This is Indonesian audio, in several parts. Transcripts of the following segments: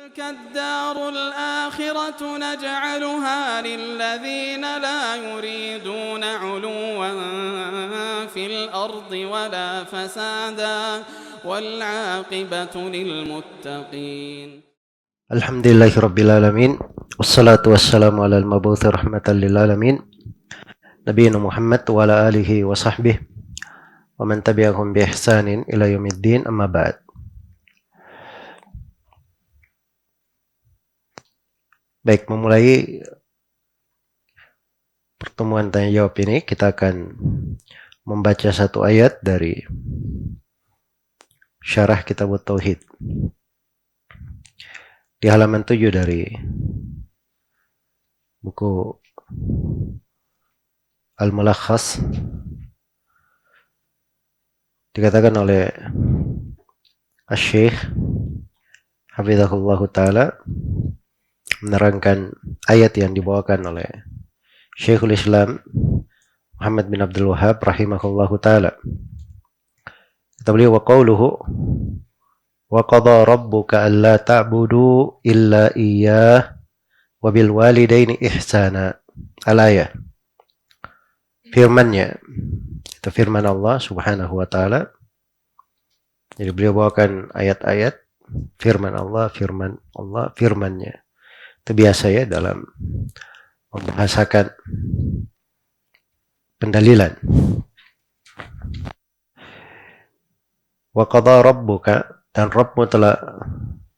تلك الدار الآخرة نجعلها للذين لا يريدون علوا في الأرض ولا فسادا والعاقبة للمتقين. Alhamdulillahirrabbilalamin. Wassalatu wassalamu ala al-mabuthi rahmatan lil'alamin Nabiyyina Muhammad wa ala alihi wa sahbihi wa man tabi'ahum bi ihsanin ila yaumiddin, amma ba'd. Baik, memulai pertemuan tanya jawab ini, kita akan membaca satu ayat dari syarah kitab Tauhid di halaman 7 dari buku Al-Mulakhas. Dikatakan oleh Asy-Syaikh Hafizahullah Ta'ala menerangkan ayat yang dibawakan oleh Syekhul Islam Muhammad bin Abdul Wahhab rahimahullah ta'ala. Kata beliau, wa qawluhu wa qadha rabbuka alla ta'budu illa iyyah wa bil walidaini ihsana. Al-ayah. Firmannya, itu firman Allah subhanahu wa ta'ala. Jadi beliau bawakan ayat-ayat firman Allah, firmannya. Itu biasa ya dalam membahasakan pendalilan. Wa qadha rabbuka, dan Rabbmu telah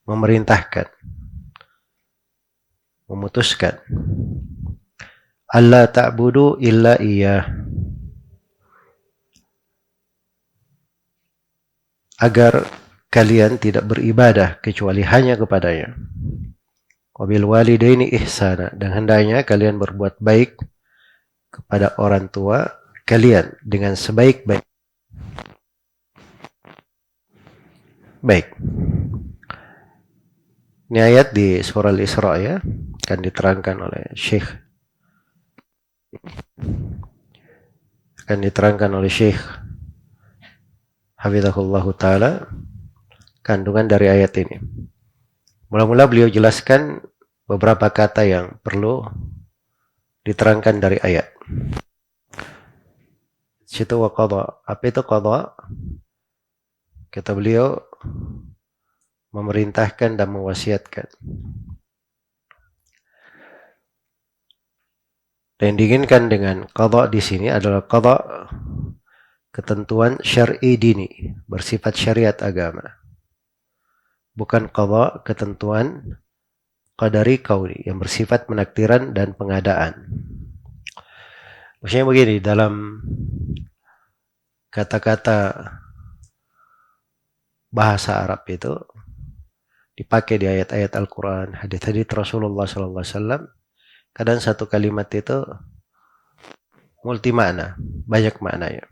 memerintahkan, memutuskan, alla ta'budu illa iyyah, agar kalian tidak beribadah kecuali hanya kepadanya. Wabil walidaini ihsana, dan hendaknya kalian berbuat baik kepada orang tua kalian dengan sebaik-baik. Baik. Ini ayat di surah Al-Isra ya, akan diterangkan oleh Syekh. Hafizahullah Ta'ala kandungan dari ayat ini. Mula-mula beliau jelaskan beberapa kata yang perlu diterangkan dari ayat. Situ wa qadha. Apa itu qadha? Kata beliau, memerintahkan dan mewasiatkan. Dan diinginkan dengan qadha di sini adalah qadha ketentuan syar'i dini, bersifat syariat agama. Bukan qadha ketentuan qadari kauni yang bersifat penakdiran dan pengadaan. Maksudnya begini, dalam kata-kata bahasa Arab itu dipakai di ayat-ayat Al-Quran, hadits-hadits Rasulullah SAW. Kadang satu kalimat itu multi makna, banyak maknanya.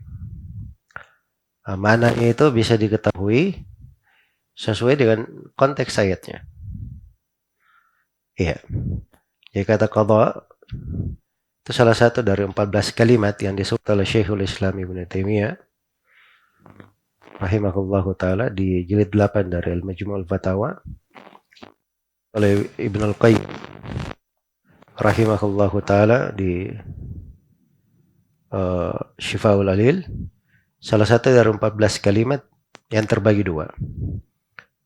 Maknanya itu bisa diketahui sesuai dengan konteks ayatnya. Iya. Jadi kata qadha itu salah satu dari 14 kalimat yang disebut oleh Syekhul Islam Ibnu Taimiyah rahimahullahu ta'ala di jilid 8 dari Al-Majmu' al-Fatawa, oleh Ibnu Al-Qayyim rahimahullahu ta'ala di Syifa'ul Alil. Salah satu dari 14 kalimat yang terbagi dua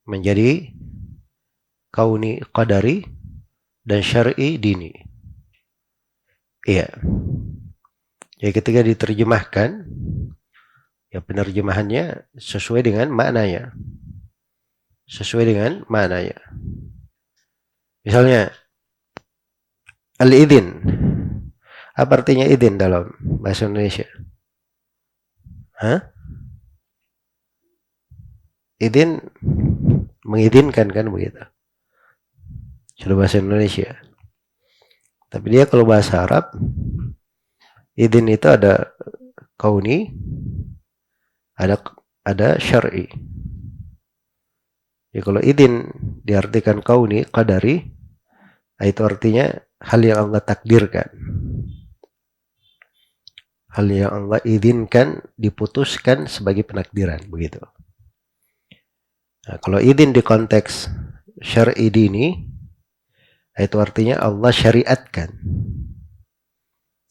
menjadi kauni qadari dan syar'i dini. Iya. Jadi ketika diterjemahkan, ya penerjemahannya sesuai dengan maknanya. Misalnya, al-idhin. Apa artinya idhin dalam bahasa Indonesia? Idhin mengizinkan, kan begitu. Sudah bahasa Indonesia. Tapi dia kalau bahasa Arab, idin itu ada kauni, ada syar'i. Ya, kalau idin diartikan kauni, qadari, itu artinya hal yang Allah takdirkan. Hal yang Allah izinkan, diputuskan sebagai penakdiran, begitu. Nah, kalau idin di konteks syar'i dini, itu artinya Allah syariatkan.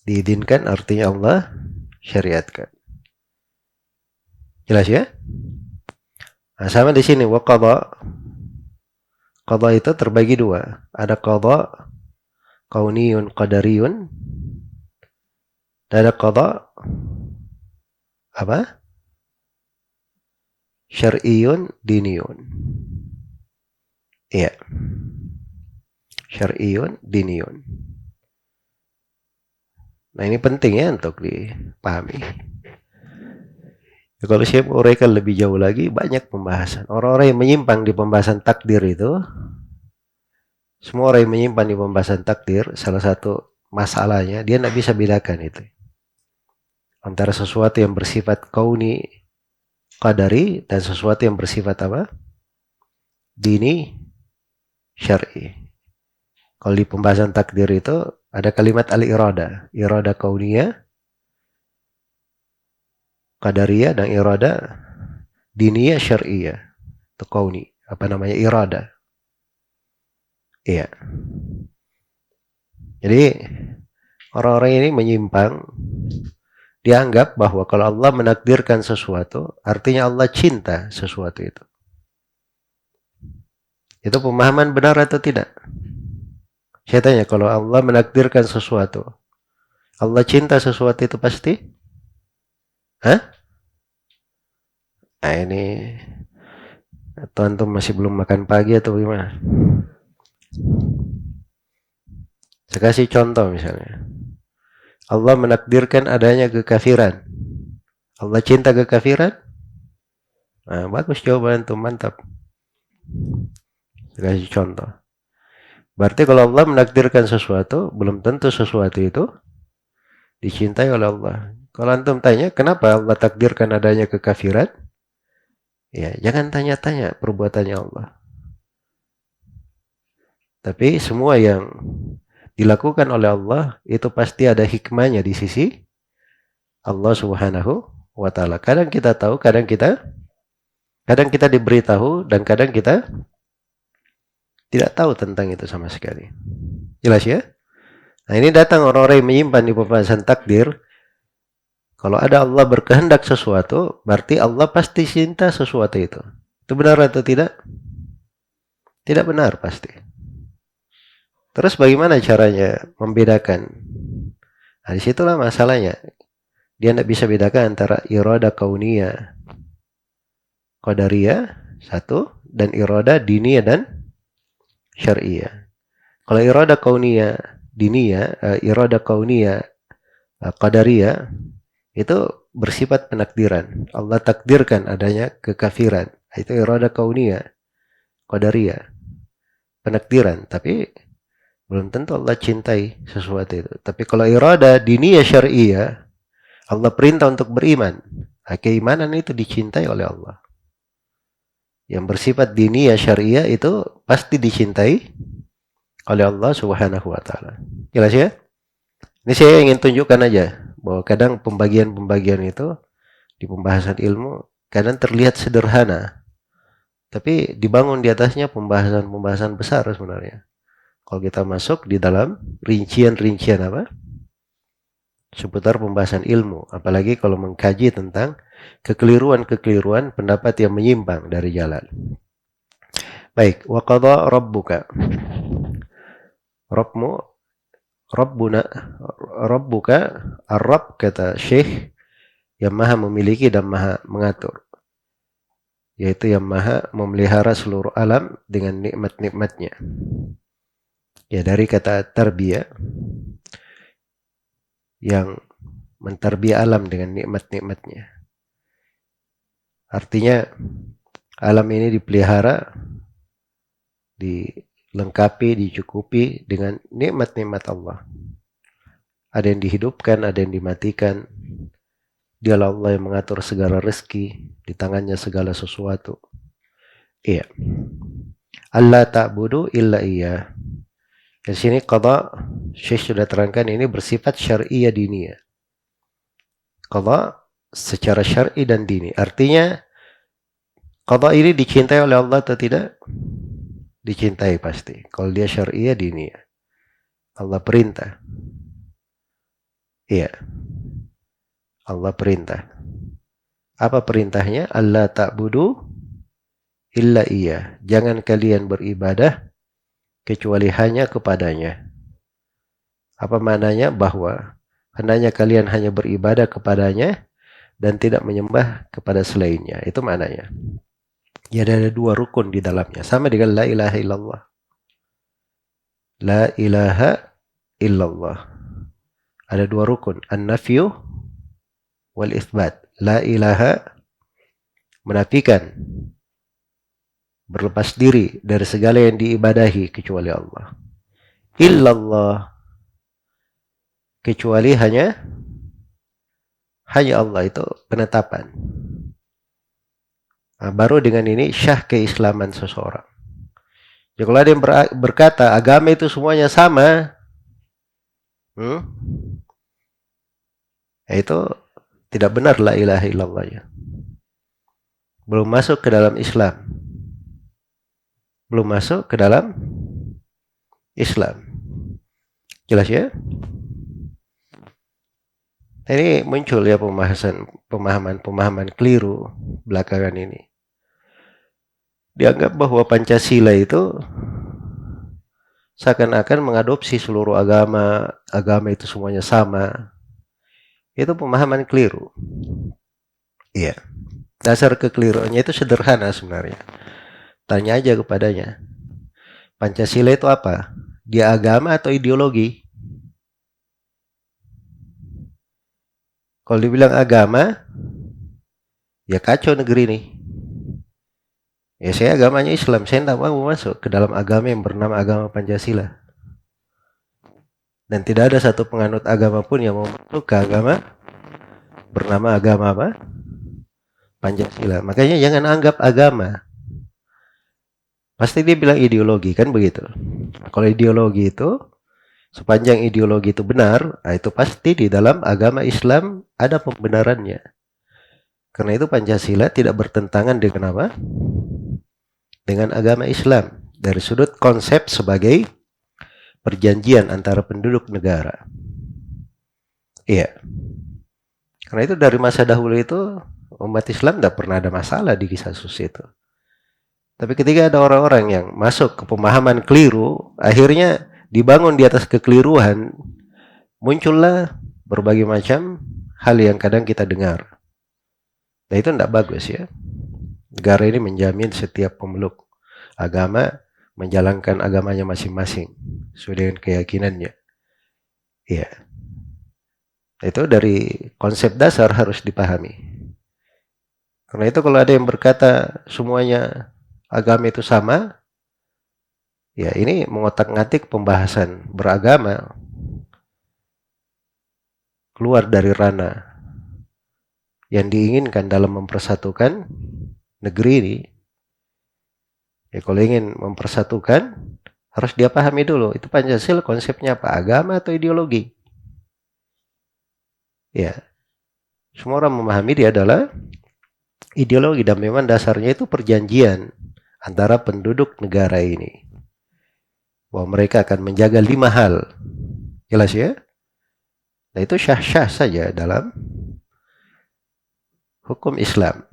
Diizinkan artinya Allah syariatkan. Jelas ya? Nah, sama di sini wa qada. Qada itu terbagi dua. Ada qada kauniyun qadariyun. Dan ada qada apa? Syar'iyun diniyun. Iya. Syar'iyun diniyun. Nah, ini penting ya untuk dipahami. Kalau saya uraikan lebih jauh lagi, banyak pembahasan. Orang-orang yang menyimpang di pembahasan takdir itu, semua orang yang menyimpang di pembahasan takdir, salah satu masalahnya, dia tidak bisa bedakan itu. Antara sesuatu yang bersifat kauni, qadari, dan sesuatu yang bersifat apa? Dini, syar'i. Kalau di pembahasan takdir itu, ada kalimat al-irada. Irada kauniyah, qadariyah, dan irada diniyah syar'iyah. Itu kauni. Apa namanya? Irada. Iya. Jadi, orang-orang ini menyimpang. Dianggap bahwa kalau Allah menakdirkan sesuatu, artinya Allah cinta sesuatu itu. Itu pemahaman benar atau tidak? Saya tanya, kalau Allah menakdirkan sesuatu, Allah cinta sesuatu itu pasti? Hah? Nah, ini atau antum masih belum makan pagi atau gimana? Saya kasih contoh misalnya. Allah menakdirkan adanya kekafiran. Allah cinta kekafiran? Nah, bagus jawaban antum, mantap. Saya kasih contoh. Berarti kalau Allah menakdirkan sesuatu, belum tentu sesuatu itu dicintai oleh Allah. Kalau antum tanya, kenapa Allah takdirkan adanya kekafiran? Ya, jangan tanya-tanya perbuatannya Allah. Tapi semua yang dilakukan oleh Allah, itu pasti ada hikmahnya di sisi Allah Subhanahu wa Ta'ala. Kadang kita tahu, kadang kita diberitahu, dan kadang kita tidak tahu tentang itu sama sekali. Jelas ya? Nah, ini datang orang-orang yang menyimpan di pembahasan takdir. Kalau ada Allah berkehendak sesuatu, berarti Allah pasti cinta sesuatu itu. Itu benar atau tidak? Tidak benar pasti. Terus bagaimana caranya membedakan? Nah, disitulah masalahnya. Dia tidak bisa bedakan antara irada kauniyah, qadariyah, satu, dan irada diniyah dan syar'iyah. Kalau irada kauniyah diniyah, irada kauniyah qadariyah, itu bersifat penakdiran. Allah takdirkan adanya kekafiran. Itu irada kauniyah qadariyah, penakdiran. Tapi belum tentu Allah cintai sesuatu itu. Tapi kalau irada diniyah syar'iyah, Allah perintah untuk beriman. Nah, keimanan itu dicintai oleh Allah. Yang bersifat diniyah syar'iyah itu pasti dicintai oleh Allah Subhanahu wa Ta'ala. Jelas ya? Ini saya ingin tunjukkan aja bahwa kadang pembagian-pembagian itu di pembahasan ilmu kadang terlihat sederhana, tapi dibangun di atasnya pembahasan-pembahasan besar sebenarnya. Kalau kita masuk di dalam rincian-rincian apa? Seputar pembahasan ilmu, apalagi kalau mengkaji tentang kekeliruan-kekeliruan pendapat yang menyimpang dari jalan. Baik, wa qadha rabbuka. Rabbuna, rabbuka, ar-rabb kata Syekh, yang maha memiliki dan maha mengatur, yaitu yang maha memelihara seluruh alam dengan nikmat-nikmatnya. Ya, dari kata tarbiyah, yang mentarbiyah alam dengan nikmat-nikmatnya. Artinya alam ini dipelihara, dilengkapi, dicukupi dengan nikmat-nikmat Allah. Ada yang dihidupkan, ada yang dimatikan. Dialah Allah yang mengatur segala rezeki, di tangannya segala sesuatu. Iya. Allah ta'budu illa iya. Di sini qadha, Syekh sudah terangkan, ini bersifat syar'iyah diniyah. Qadha secara syar'i dan dini. Artinya qadha ini dicintai oleh Allah atau tidak? dicintai pasti. Kalau dia syariah diniyah. Allah perintah. Iya. Allah perintah. Apa perintahnya? Allah ta'budu illa iya. Jangan kalian beribadah kecuali hanya kepadanya. Apa maknanya? Bahwa hendaknya kalian hanya beribadah kepadanya dan tidak menyembah kepada selainnya. Itu maknanya. Ya, ada dua rukun di dalamnya. Sama dengan la ilaha illallah. La ilaha illallah. Ada dua rukun. An-nafyu wal itsbat. La ilaha menafikan, berlepas diri dari segala yang diibadahi kecuali Allah. Illallah, kecuali hanya Allah, itu penetapan. Nah, baru dengan ini syah keislaman seseorang. Ya, kalau ada yang berkata agama itu semuanya sama, itu tidak benar la ilaha illallah ya. Belum masuk ke dalam Islam. Belum masuk ke dalam Islam. Jelas ya? Ini muncul ya pemahaman keliru belakangan ini. Dianggap bahwa Pancasila itu seakan-akan mengadopsi seluruh agama itu semuanya sama. Itu pemahaman keliru. Iya. Dasar kekeliruannya itu sederhana sebenarnya. Tanya aja kepadanya. Pancasila itu apa? Dia agama atau ideologi? Kalau dibilang agama, ya kacau negeri ini. Ya, saya agamanya Islam, saya tidak mau masuk ke dalam agama yang bernama agama Pancasila. Dan tidak ada satu penganut agama pun yang mau masuk ke agama bernama agama apa? Pancasila. Makanya jangan anggap agama. Pasti dia bilang ideologi, kan begitu. Kalau ideologi itu, sepanjang ideologi itu benar, itu pasti di dalam agama Islam ada pembenarannya. Karena itu Pancasila tidak bertentangan dengan apa? Dengan agama Islam. Dari sudut konsep sebagai perjanjian antara penduduk negara. Iya. Karena itu dari masa dahulu itu, umat Islam tidak pernah ada masalah di kisah suci itu. Tapi ketika ada orang-orang yang masuk ke pemahaman keliru, akhirnya dibangun di atas kekeliruan, muncullah berbagai macam hal yang kadang kita dengar. Nah, itu tidak bagus ya. Negara ini menjamin setiap pemeluk agama menjalankan agamanya masing-masing sesuai dengan keyakinannya. Iya. Itu dari konsep dasar harus dipahami. Karena itu kalau ada yang berkata semuanya agama itu sama, ya ini mengotak-ngatik pembahasan beragama keluar dari ranah yang diinginkan dalam mempersatukan negeri ini. Ya, kalau ingin mempersatukan, harus dia pahami dulu, itu Pancasila konsepnya apa? Agama atau ideologi? Ya, semua orang memahami dia adalah ideologi, dan memang dasarnya itu perjanjian antara penduduk negara ini. Bahwa mereka akan menjaga 5 hal. Jelas ya? Nah, itu syah-syah saja dalam hukum Islam.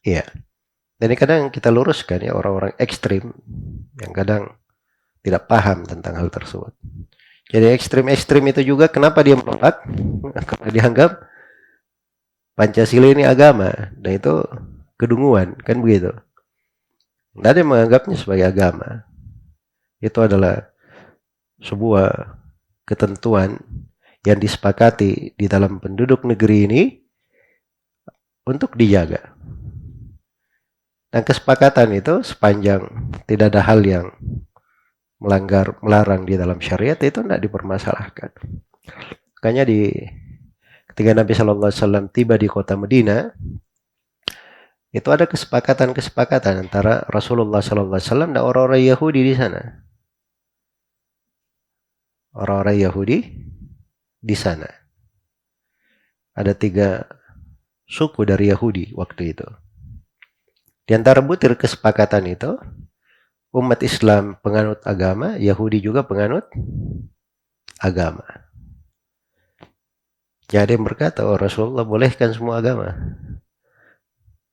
Iya. Dan ini kadang kita luruskan ya, orang-orang ekstrim yang kadang tidak paham tentang hal tersebut. Jadi ekstrim-ekstrim itu juga kenapa dia menolak? Karena dianggap Pancasila ini agama. Dan itu kedunguan, kan begitu. Tidak ada yang menganggapnya sebagai agama. Itu adalah sebuah ketentuan yang disepakati di dalam penduduk negeri ini untuk dijaga. Dan kesepakatan itu sepanjang tidak ada hal yang melarang di dalam syariat, itu tidak dipermasalahkan. Makanya ketika Nabi SAW tiba di kota Madinah, itu ada kesepakatan antara Rasulullah SAW dan orang-orang Yahudi di sana. Orang-orang Yahudi di sana. Ada 3 suku dari Yahudi waktu itu. Di antara butir kesepakatan itu, umat Islam penganut agama, Yahudi juga penganut agama. Jadi yang berkata, oh Rasulullah bolehkan semua agama.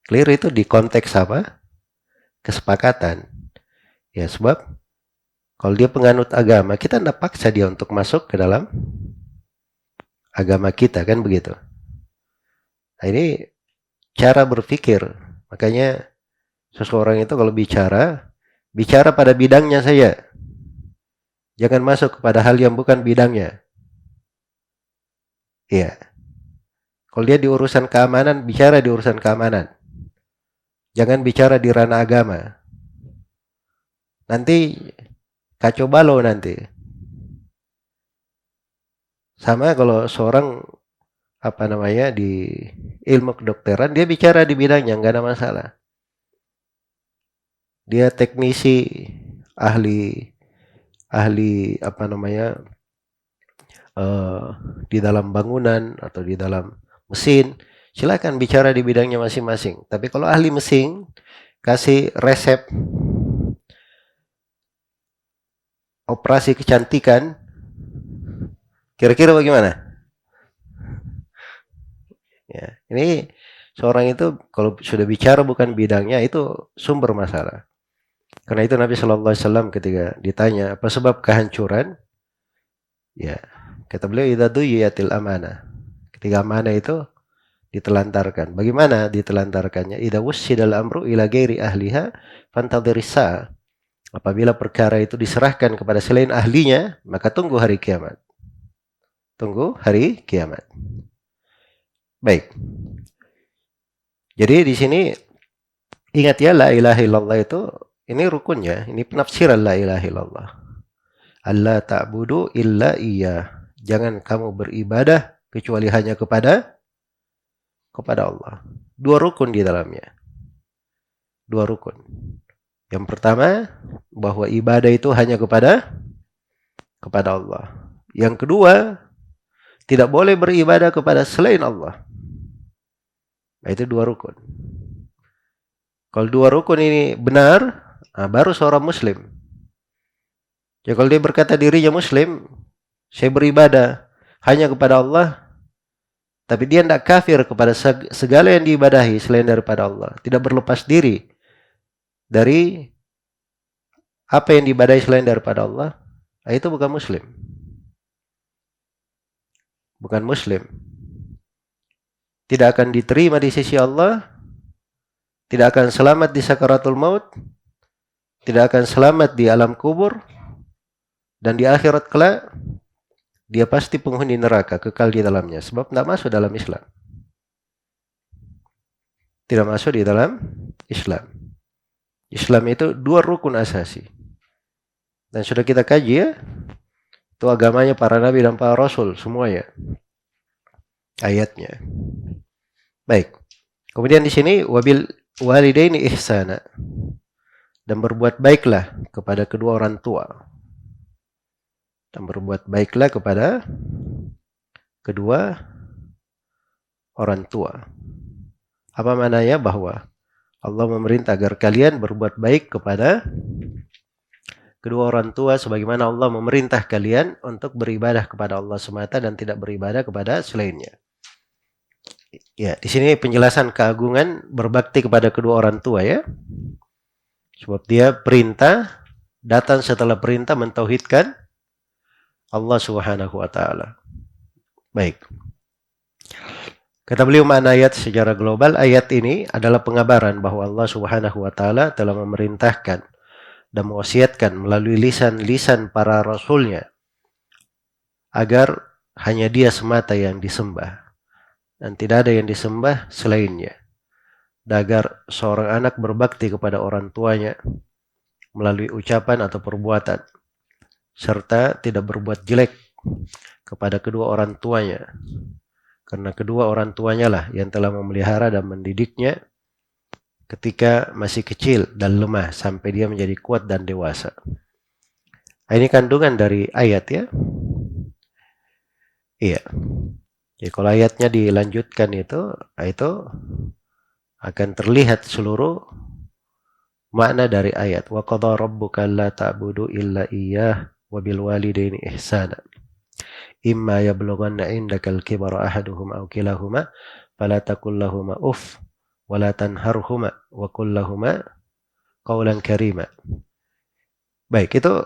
Clear itu di konteks apa? Kesepakatan. Ya sebab kalau dia penganut agama, kita tidak paksa dia untuk masuk ke dalam agama kita, kan begitu. Nah, ini cara berpikir. Makanya seseorang itu kalau bicara pada bidangnya saja. Jangan masuk kepada hal yang bukan bidangnya. Iya. Kalau dia di urusan keamanan, bicara di urusan keamanan. Jangan bicara di ranah agama. Nanti kacau balau nanti. Sama kalau seorang di ilmu kedokteran, dia bicara di bidangnya, nggak ada masalah. Dia teknisi, ahli di dalam bangunan atau di dalam mesin, silakan bicara di bidangnya masing-masing. Tapi kalau ahli mesin kasih resep operasi kecantikan, kira-kira bagaimana? Ya, ini seorang itu kalau sudah bicara bukan bidangnya, itu sumber masalah. Karena itu Nabi Shallallahu Alaihi Wasallam ketika ditanya apa sebab kehancuran, ya kata beliau, idza duyiyatil amanah. Ketika amanah itu ditelantarkan. Bagaimana ditelantarkannya? Idza wussidal amru ila ghairi ahliha fantadhiris. Apabila perkara itu diserahkan kepada selain ahlinya, maka tunggu hari kiamat. Tunggu hari kiamat. Baik. Jadi di sini ingat ya, la ilaha illallah itu ini rukunnya, ini penafsiran la ilaha illallah. Allah ta'budu illa iya. Jangan kamu beribadah kecuali hanya kepada Allah. Dua rukun di dalamnya. Dua rukun. Yang pertama, bahwa ibadah itu hanya kepada Allah. Yang kedua, tidak boleh beribadah kepada selain Allah. Nah, itu dua rukun. Kalau dua rukun ini benar, baru seorang muslim. Ya kalau dia berkata dirinya muslim, saya beribadah hanya kepada Allah, tapi dia tidak kafir kepada segala yang diibadahi selain daripada Allah, tidak berlepas diri dari apa yang diibadahi selain daripada Allah, itu bukan muslim. Bukan muslim. Tidak akan diterima di sisi Allah, tidak akan selamat di sakaratul maut, tidak akan selamat di alam kubur, dan di akhirat kelak dia pasti penghuni neraka, kekal di dalamnya, sebab tidak masuk dalam Islam. Tidak masuk di dalam Islam. Islam itu dua rukun asasi. Dan sudah kita kaji ya, itu agamanya para nabi dan para rasul semuanya. Ayatnya. Baik. Kemudian di sini wabil walidaini ihsana, dan berbuat baiklah kepada kedua orang tua. Dan berbuat baiklah kepada kedua orang tua. Apa maknanya? Bahwa Allah memerintah agar kalian berbuat baik kepada kedua orang tua sebagaimana Allah memerintah kalian untuk beribadah kepada Allah semata dan tidak beribadah kepada selainnya. Ya, di sini penjelasan keagungan berbakti kepada kedua orang tua ya. Sebab dia perintah datang setelah perintah mentauhidkan Allah Subhanahu wa taala. Baik. Kata beliau makna ayat secara global, ayat ini adalah pengabaran bahwa Allah Subhanahu wa taala telah memerintahkan dan mewasiatkan melalui lisan-lisan para rasulnya agar hanya dia semata yang disembah dan tidak ada yang disembah selainnya. Dan agar seorang anak berbakti kepada orang tuanya melalui ucapan atau perbuatan, serta tidak berbuat jelek kepada kedua orang tuanya, karena kedua orang tuanya lah yang telah memelihara dan mendidiknya ketika masih kecil dan lemah sampai dia menjadi kuat dan dewasa. Ini kandungan dari ayat ya. Iya. Jadi kalau ayatnya dilanjutkan itu akan terlihat seluruh makna dari ayat wa qadha rabbuka alla ta'budu illa iyyah wa bil walidaini ihsana imma yablughanna indakal kibara ahaduhuma aw kilahuma fala taqul lahumā uff wa la tanharhuma wa qul lahumā qawlan karīmā. Baik, itu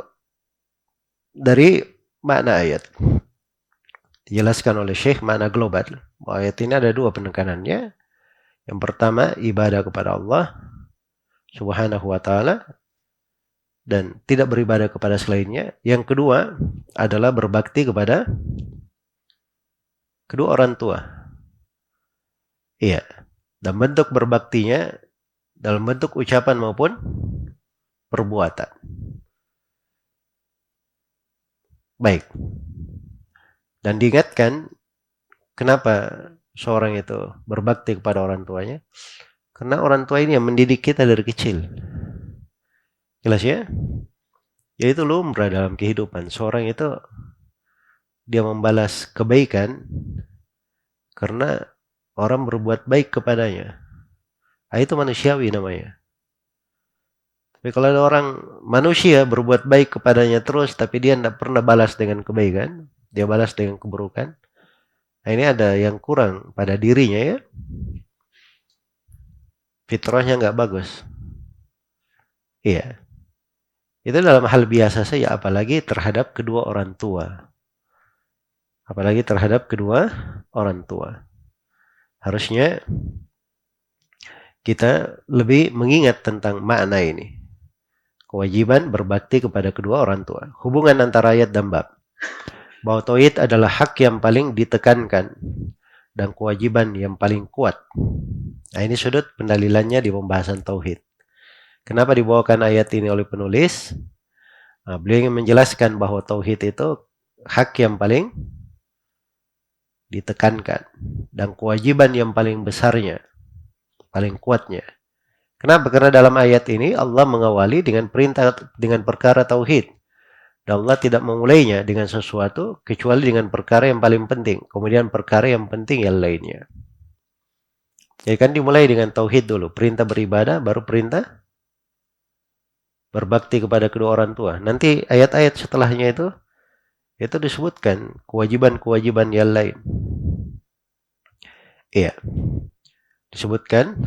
dari makna ayat. Dijelaskan oleh Syekh makna global. Ayat ini ada dua penekanannya. Yang pertama, ibadah kepada Allah Subhanahu wa ta'ala dan tidak beribadah kepada selainnya. Yang kedua adalah berbakti kepada kedua orang tua. Iya. Dan bentuk berbaktinya dalam bentuk ucapan maupun perbuatan. Baik. Dan diingatkan kenapa seorang itu berbakti kepada orang tuanya. Karena orang tua ini yang mendidik kita dari kecil. Jelas ya? Yaitu lumrah dalam kehidupan. Seorang itu dia membalas kebaikan karena orang berbuat baik kepadanya. Itu manusiawi namanya. Tapi kalau ada orang manusia berbuat baik kepadanya terus, tapi dia tidak pernah balas dengan kebaikan, dia balas dengan keburukan. Nah, ini ada yang kurang pada dirinya ya. Fitrahnya nggak bagus. Iya. Itu dalam hal biasa saja, apalagi terhadap kedua orang tua. Apalagi terhadap kedua orang tua. Harusnya kita lebih mengingat tentang makna ini. Kewajiban berbakti kepada kedua orang tua. Hubungan antara ayat dan bab. Bahwa tauhid adalah hak yang paling ditekankan dan kewajiban yang paling kuat. Nah, ini sudut pendalilannya di pembahasan tauhid. Kenapa dibawakan ayat ini oleh penulis? Nah, beliau ingin menjelaskan bahwa tauhid itu hak yang paling ditekankan dan kewajiban yang paling besarnya, paling kuatnya. Kenapa? Karena dalam ayat ini Allah mengawali dengan perintah dengan perkara tauhid. Dan Allah tidak memulainya dengan sesuatu kecuali dengan perkara yang paling penting. Kemudian perkara yang penting yang lainnya. Jadi kan dimulai dengan tauhid dulu. Perintah beribadah, baru perintah berbakti kepada kedua orang tua. Nanti ayat-ayat setelahnya itu disebutkan kewajiban-kewajiban yang lain. Iya. Disebutkan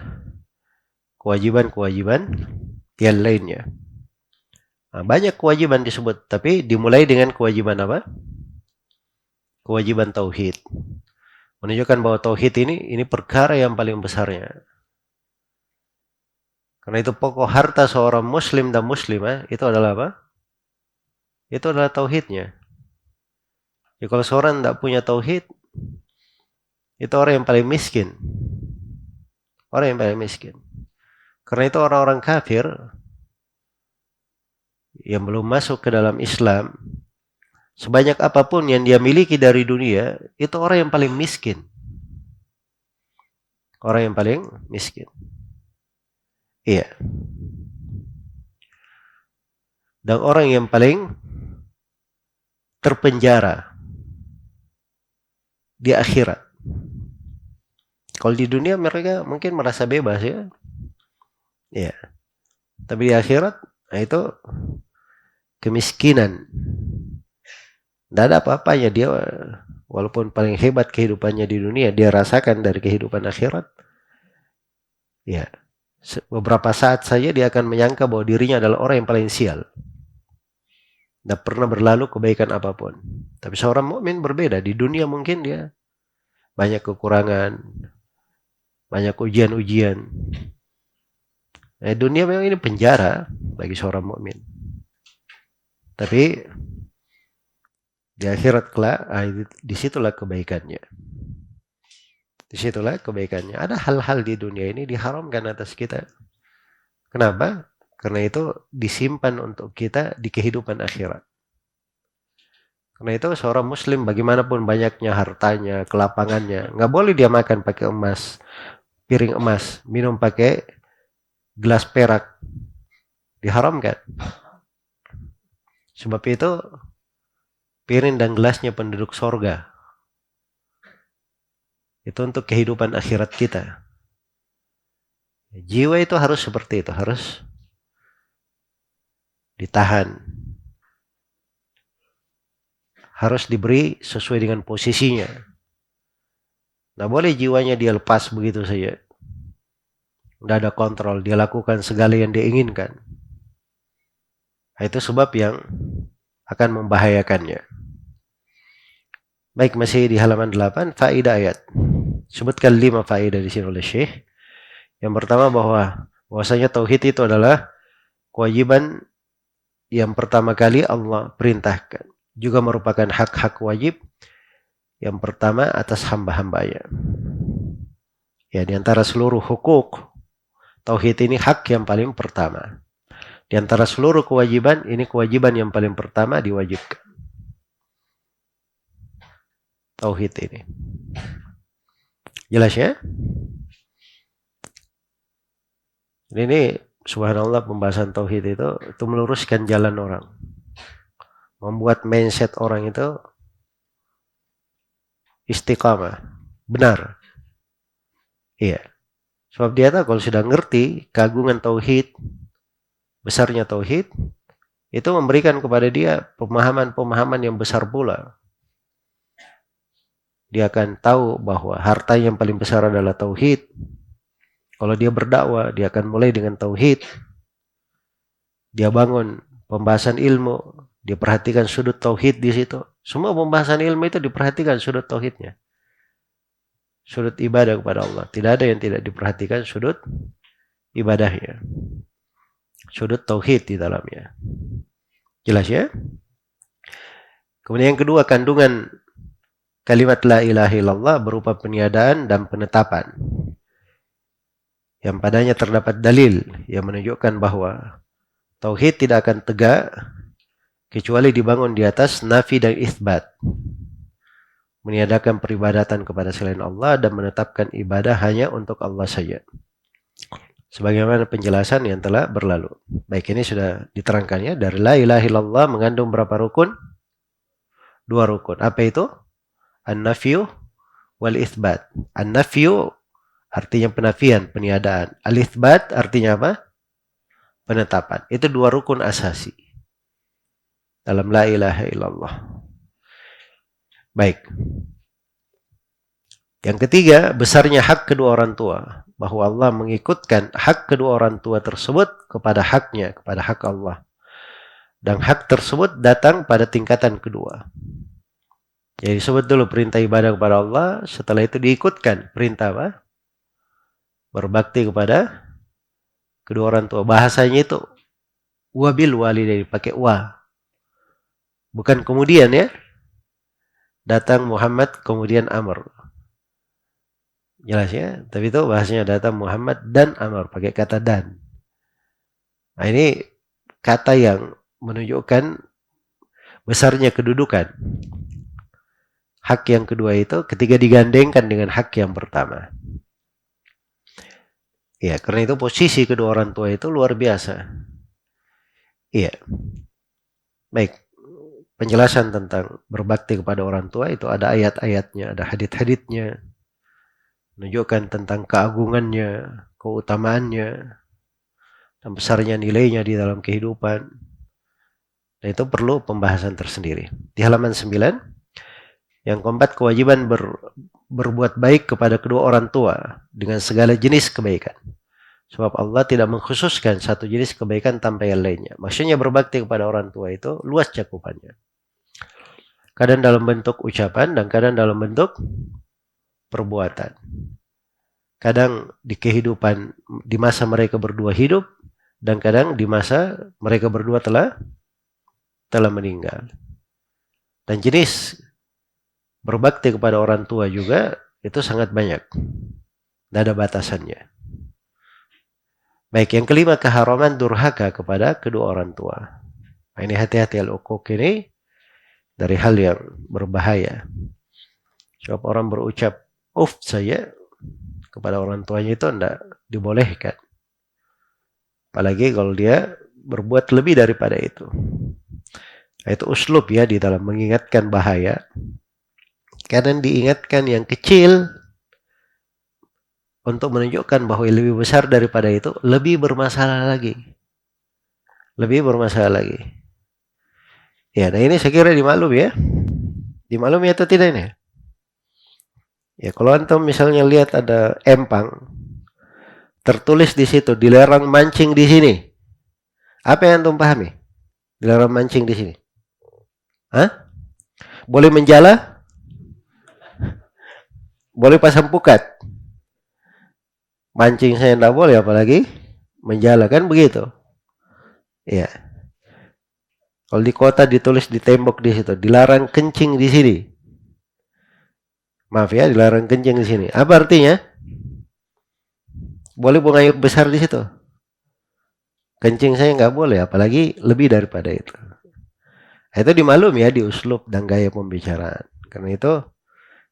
kewajiban-kewajiban yang lainnya. Nah, banyak kewajiban disebut, tapi dimulai dengan kewajiban apa? Kewajiban tauhid. Menunjukkan bahwa tauhid ini perkara yang paling besarnya. Karena itu pokok harta seorang muslim dan muslimah itu adalah apa? Itu adalah tauhidnya. Jadi kalau seorang tidak punya tauhid, itu orang yang paling miskin. Orang yang paling miskin. Karena itu orang-orang kafir yang belum masuk ke dalam Islam, sebanyak apapun yang dia miliki dari dunia, itu orang yang paling miskin. Orang yang paling miskin. Iya. Dan orang yang paling terpenjara di akhirat. Kalau di dunia mereka mungkin merasa bebas ya. Iya. Tapi di akhirat, nah itu kemiskinan. Tidak ada apa-apanya dia, walaupun paling hebat kehidupannya di dunia, dia rasakan dari kehidupan akhirat. Ya, beberapa saat saja dia akan menyangka bahwa dirinya adalah orang yang paling sial. Tidak pernah berlalu kebaikan apapun. Tapi seorang mukmin berbeda. Di dunia mungkin dia banyak kekurangan, banyak ujian-ujian. Dunia memang ini penjara bagi seorang mukmin. Tapi di akhirat kelak, disitulah kebaikannya. Disitulah kebaikannya. Ada hal-hal di dunia ini diharamkan atas kita. Kenapa? Karena itu disimpan untuk kita di kehidupan akhirat. Karena itu seorang muslim bagaimanapun banyaknya hartanya, kelapangannya, nggak boleh dia makan pakai emas, piring emas, minum pakai gelas perak. Diharamkan. Sebab itu piring dan gelasnya penduduk sorga. Itu untuk kehidupan akhirat kita. Jiwa itu harus seperti itu, harus ditahan. Harus diberi sesuai dengan posisinya. Nah, boleh jiwanya dia lepas begitu saja. Tidak ada kontrol, dia lakukan segala yang dia inginkan. Nah, itu sebab yang akan membahayakannya. Baik, masih di halaman 8, faedah ayat. Sebutkan 5 faedah di sini oleh Syekh. Yang pertama bahwasanya tauhid itu adalah kewajiban yang pertama kali Allah perintahkan. Juga merupakan hak-hak wajib yang pertama atas hamba-hambanya. Ya, di antara seluruh hukuk, tauhid ini hak yang paling pertama. Di antara seluruh kewajiban, ini kewajiban yang paling pertama diwajibkan. Tauhid ini. Jelas ya? Ini subhanallah pembahasan tauhid itu meluruskan jalan orang. Membuat mindset orang itu istiqamah, benar. Iya. Sebab dia tahu kalau sudah ngerti keagungan tauhid, besarnya tauhid, itu memberikan kepada dia pemahaman-pemahaman yang besar pula. Dia akan tahu bahwa harta yang paling besar adalah tauhid. Kalau dia berdakwah, dia akan mulai dengan tauhid. Dia bangun pembahasan ilmu, dia perhatikan sudut tauhid di situ. Semua pembahasan ilmu itu diperhatikan sudut tauhidnya. Sudut ibadah kepada Allah. Tidak ada yang tidak diperhatikan sudut ibadahnya. Sudut tauhid di dalamnya. Jelas ya? Kemudian yang kedua, kandungan kalimat la ilaha illallah berupa peniadaan dan penetapan. Yang padanya terdapat dalil yang menunjukkan bahwa tauhid tidak akan tegak kecuali dibangun di atas nafi dan itsbat. Meniadakan peribadatan kepada selain Allah dan menetapkan ibadah hanya untuk Allah saja. Sebagaimana penjelasan yang telah berlalu. Baik, ini sudah diterangkannya. Dari la ilaha illallah mengandung berapa rukun? 2 rukun. Apa itu? An-nafyu wal itsbat. An-nafyu artinya penafian, peniadaan. Al-itsbat artinya apa? Penetapan. Itu 2 rukun asasi dalam la ilaha illallah. Baik. Yang ketiga, besarnya hak kedua orang tua. Bahwa Allah mengikutkan hak kedua orang tua tersebut kepada haknya, kepada hak Allah. Dan hak tersebut datang pada tingkatan kedua. Jadi disebut dulu perintah ibadah kepada Allah, setelah itu diikutkan perintah apa? Berbakti kepada kedua orang tua. Bahasanya itu wabil walidaini, pakai wa. Bukan kemudian ya. Datang Muhammad kemudian Amr. Jelas ya? Tapi itu bahasanya datang Muhammad dan Amr, pakai kata dan. Nah, ini kata yang menunjukkan besarnya kedudukan. Hak yang kedua itu ketika digandengkan dengan hak yang pertama. Ya, karena itu posisi kedua orang tua itu luar biasa. Iya. Baik. Penjelasan tentang berbakti kepada orang tua itu ada ayat-ayatnya, ada hadits-haditsnya, menunjukkan tentang keagungannya, keutamaannya, dan besarnya nilainya di dalam kehidupan. Dan itu perlu pembahasan tersendiri. Di halaman 9, yang keempat, kewajiban berbuat baik kepada kedua orang tua dengan segala jenis kebaikan. Sebab Allah tidak mengkhususkan satu jenis kebaikan tanpa yang lainnya. Maksudnya berbakti kepada orang tua itu luas cakupannya. Kadang dalam bentuk ucapan dan kadang dalam bentuk perbuatan. Kadang di kehidupan, di masa mereka berdua hidup, dan kadang di masa mereka berdua telah meninggal. Dan jenis berbakti kepada orang tua juga itu sangat banyak. Tidak ada batasannya. Baik, yang kelima, keharaman durhaka kepada kedua orang tua. Nah, ini hati-hati al-uquq ini dari hal yang berbahaya. Sebab orang berucap saja kepada orang tuanya itu tidak dibolehkan. Apalagi kalau dia berbuat lebih daripada itu. Nah, itu uslub ya di dalam mengingatkan bahaya. Kadang diingatkan yang kecil untuk menunjukkan bahwa yang lebih besar daripada itu lebih bermasalah lagi. lebih bermasalah lagi. Ya, nah ini saya kira dimaklumi ya. Dimaklumi atau tidak ini? Ya, kalau antum misalnya lihat ada empang, tertulis di situ dilarang mancing di sini. Apa yang antum pahami? Dilarang mancing di sini. Hah? Boleh menjala? Boleh pasang pukat? Mancing saya tidak boleh, apalagi menjala, kan begitu? Ya. Kalau di kota ditulis di tembok di situ, dilarang kencing di sini. Maaf ya, dilarang kencing di sini. Apa artinya? Boleh buang air besar di situ. Kencing saya nggak boleh, apalagi lebih daripada itu. Itu dimaklumi ya di uslub dan gaya pembicaraan. Karena itu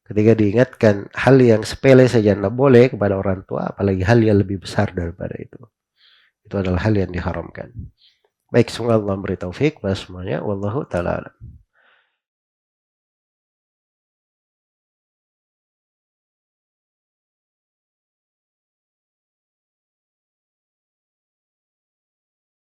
ketika diingatkan hal yang sepele saja tidak boleh kepada orang tua, apalagi hal yang lebih besar daripada itu. Itu adalah hal yang diharamkan. Baik, semoga Allah memberi taufik kepada semuanya. Wallahu ta'ala alam.